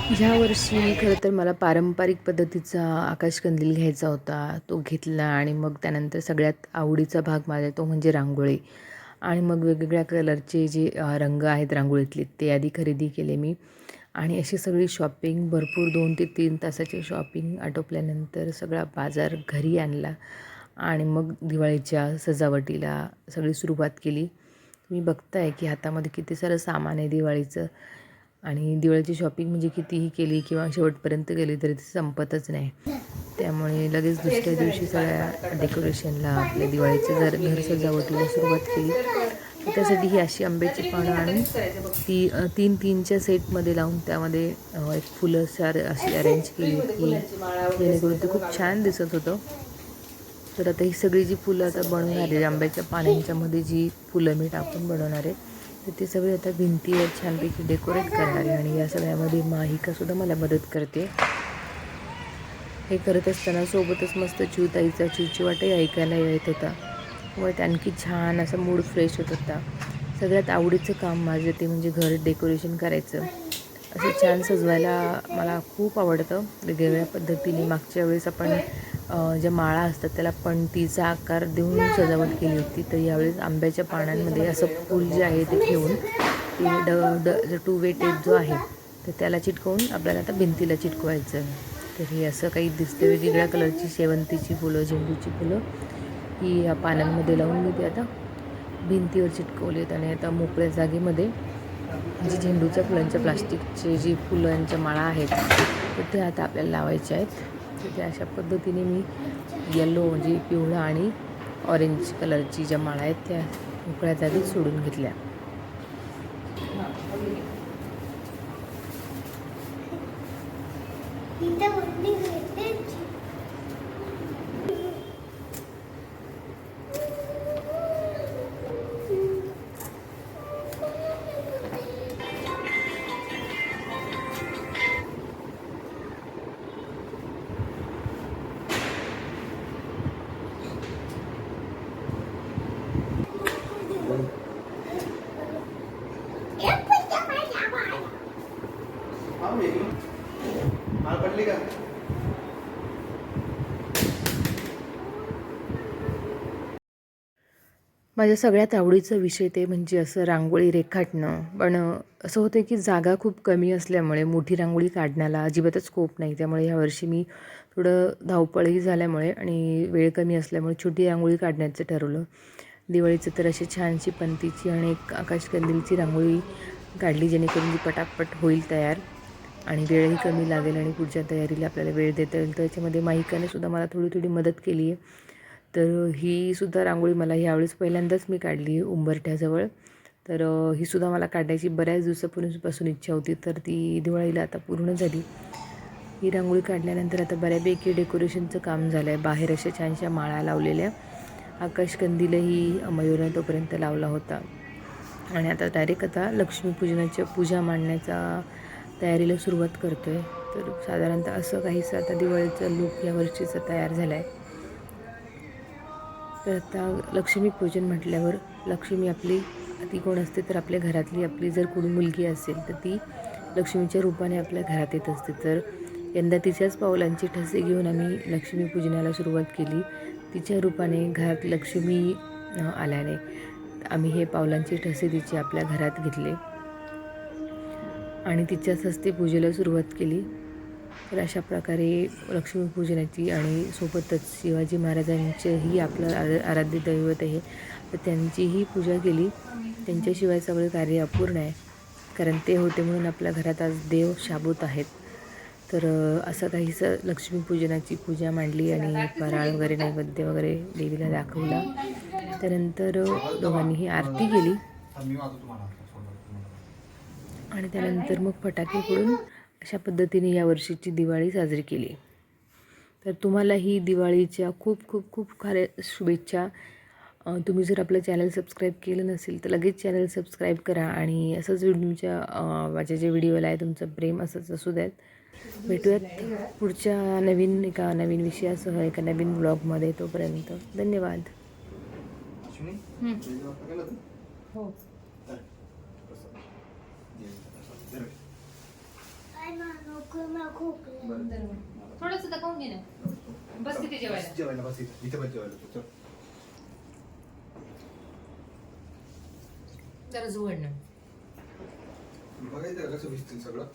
ह्या वर्षी खरं तर मला पारंपरिक पद्धतीचा आकाशकंदील घ्यायचा होता. तो घेतला आणि मग त्यानंतर सगळ्यात आवडीचा भाग माझा तो म्हणजे रांगोळी. आणि मग वेगवेगळ्या कलरचे जे रंग आहेत रांगोळीतले ते आधी खरेदी केले मी. आणि अशी सगळी शॉपिंग भरपूर 2 ते 3 तासाची शॉपिंग आटोपल्यानंतर सगळा बाजार घरी आणला आणि मग दिवाळीच्या सजावटीला सगळी सुरुवात केली. तुम्ही बघताय की हातामध्ये किती सारं सामान आहे दिवाळीचं. आणि दिवाळीची शॉपिंग म्हणजे कितीही केली किंवा शेवटपर्यंत गेली तरी ती संपतच नाही. त्यामुळे लगेच दुसऱ्या दिवशी सगळ्या डेकोरेशनला आपल्या दिवाळीच्या घर सजावटीला सुरुवात केली. तर त्यासाठी ही अशी आंब्याची पानं आणून ती 3-3च्या सेटमध्ये लावून त्यामध्ये एक फुलं अशी अरेंज केली की जेणेकरून ते खूप छान दिसत होतं. तर आता ही सगळी जी फुलं आता बनवणार आहे आंब्याच्या पानांच्यामध्ये जी फुलं मी टाकून बनवणार आहे तर ते सगळे आता भिंतीवर छानपैकी डेकोरेट करणार आहे. आणि या सगळ्यामध्ये माहिकासुद्धा मला मदत करते. हे करत असताना सोबतच मस्त चिवताईचा चिवचिवाटही ऐकायला येत होता. त्यामुळे ते आणखी छान असा मूड फ्रेश होत होता. सगळ्यात आवडीचं काम माझं ते म्हणजे घर डेकोरेशन करायचं. असं छान सजवायला मला खूप आवडतं वेगवेगळ्या पद्धतीने. मागच्या वेळेस आपण ज्या माळा असतात त्याला पणतीचा आकार देऊन सजावट केली होती. तर यावेळेस आंब्याच्या पानांमध्ये असं फूल जे आहे ते ठेवून ते 2 वे टेप जो आहे तर त्याला चिटकवून आपल्याला आता भिंतीला चिटकवायचं. तर हे असं काही दिसतं. वेगवेगळ्या कलरची शेवंतीची फुलं, झेंडूची फुलं ही या पानांमध्ये लावून मी ते आता भिंतीवर चिटकवली आहेत. आणि आता मोकळ्या जागेमध्ये जी झेंडूच्या फुलांच्या प्लास्टिकचे जी फुलांच्या माळा आहेत तर ते आता आपल्याला लावायच्या आहेत. तर त्या अशा पद्धतीने मी येलो म्हणजे पिवळा आणि ऑरेंज कलरची ज्या माळा आहेत त्या मोकळ्या जागेत सोडून घेतल्या. माझ्या सगळ्यात आवडीचा विषय ते म्हणजे असं रांगोळी रेखाटणं. पण असं होतं की जागा खूप कमी असल्यामुळे मोठी रांगोळी काढण्याला अजिबातच स्कोप नाही. त्यामुळे ह्यावर्षी मी थोडं धावपळही झाल्यामुळे आणि वेळ कमी असल्यामुळे छोटी रांगोळी काढण्याचं ठरवलं. दिवाळीचं तर अशी छानशी पणतीची आणि एक आकाशकंदीलची रांगोळी काढली जेणेकरून ती पटापट होईल तयार आणि वेळही कमी लागेल आणि पुढच्या तयारीला आपल्याला वेळ देता येईल. तर याच्यामध्ये माहिकाने सुद्धा मला थोडी थोडी मदत केली आहे. तर ही सुद्धा रांगोळी मला ह्यावेळेस पहिल्यांदाच मी काढली आहे उंबरठ्याजवळ. तर ही सुद्धा मला काढायची बऱ्याच दिवसापासून इच्छा होती. तर ती दिवाळीला आता पूर्ण झाली. ही रांगोळी काढल्यानंतर आता बऱ्यापैकी डेकोरेशनचं काम झालं आहे. बाहेर अशा छानशा माळा लावलेल्या. आकाशकंदीलही मयूरने तोपर्यंत लावला होता. आणि आता डायरेक्ट आता लक्ष्मीपूजनाच्या पूजा मांडण्याचा तयारीला सुरुवात करतो आहे. तर साधारणतः असं काहीसं आता दिवाळीचा लूक या वर्षीचा तयार झाला आहे. तर आता लक्ष्मीपूजन म्हटल्यावर लक्ष्मी आपली ती कोण असते तर आपल्या घरातली आपली जर कोणी मुलगी असेल तर ती लक्ष्मीच्या रूपाने आपल्या घरात येत असते. तर यंदा तिच्याच पावलांची ठसे घेऊन आम्ही लक्ष्मीपूजनाला सुरुवात केली. तिच्या रूपाने घरात लक्ष्मी आल्याने आम्ही हे पावलांचे ठसे तिचे आपल्या घरात घेतले आणि तिच्याच हस्ते पूजेला सुरुवात केली. तर अशा प्रकारे लक्ष्मीपूजनाची आणि सोबतच शिवाजी महाराजांचंही आपलं आराध्य दैवत आहे तर त्यांचीही पूजा केली. त्यांच्याशिवाय सगळे कार्य अपूर्ण आहे. कारण ते होते म्हणून आपल्या घरात आज देव शाबूत आहेत. तर असं काहीसं लक्ष्मीपूजनाची पूजा मांडली आणि फराळ वगैरे नैवेद्य वगैरे देवीला दाखवला. त्यानंतर दोघांनीही आरती केली आणि त्यानंतर मग फटाके फोडून अशा पद्धतीने या वर्षीची दिवाळी साजरी केली. तर तुम्हालाही दिवाळीच्या खूप खूप खूप साऱ्या शुभेच्छा. तुम्ही जर आपलं चॅनल सबस्क्राईब केलं नसेल तर लगेच चॅनल सबस्क्राईब करा आणि असंच तुमच्या माझ्या जे व्हिडिओला आहे तुमचं प्रेम असंच असू द्यात. भेटूयात पुढच्या एका नवीन विषयासह एका नवीन ब्लॉगमध्ये. तोपर्यंत धन्यवाद. हो. थोडस दाखवून घे ना. बस तिथे जेवायला. बस इथे पण जेवायला तू. जरा जुवड ना. बघायचं कसं भिजतील सगळं.